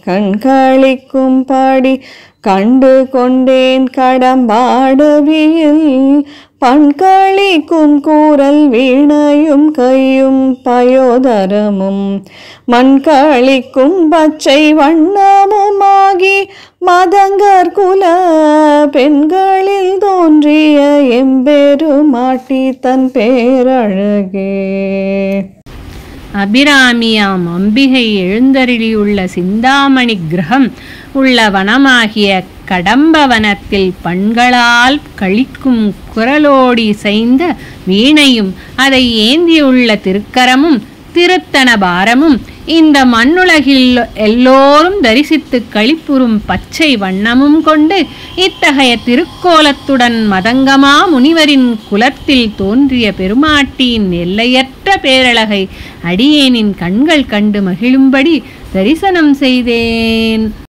கண்களிக்கும் பாடி கண்டு கொண்டேன் கடம்பாடவியில் பண்களிக்கும் கூறல் வீணையும் கையும் பயோதரமும் மண்களிக்கும் பச்சை வண்ணமுமாகி மதங்கர் குல பெண்களில் தோன்றிய எம்பெருமாட்டி தன் பேரழகே. அபிராமியாம் அம்பிகை எழுந்தருளியுள்ள சிந்தாமணி கிரகம் உள்ள வனமாகிய கடம்பவனத்தில் பண்களால் கழிக்கும் குரலோடி இசைந்த வீணையும் அதை ஏந்தியுள்ள திருக்கரமும் திருத்தன பாரமும் இந்த மண்ணுலகில் எல்லோரும் தரிசித்து களிப்புறும் பச்சை வண்ணமும் கொண்டு இத்தகைய திருக்கோலத்துடன் மதங்கமா முனிவரின் குலத்தில் தோன்றிய பெருமாட்டியின் எல்லையற்ற பேரழகை அடியேனின் கண்கள் கண்டு மகிழும்படி தரிசனம் செய்தேன்.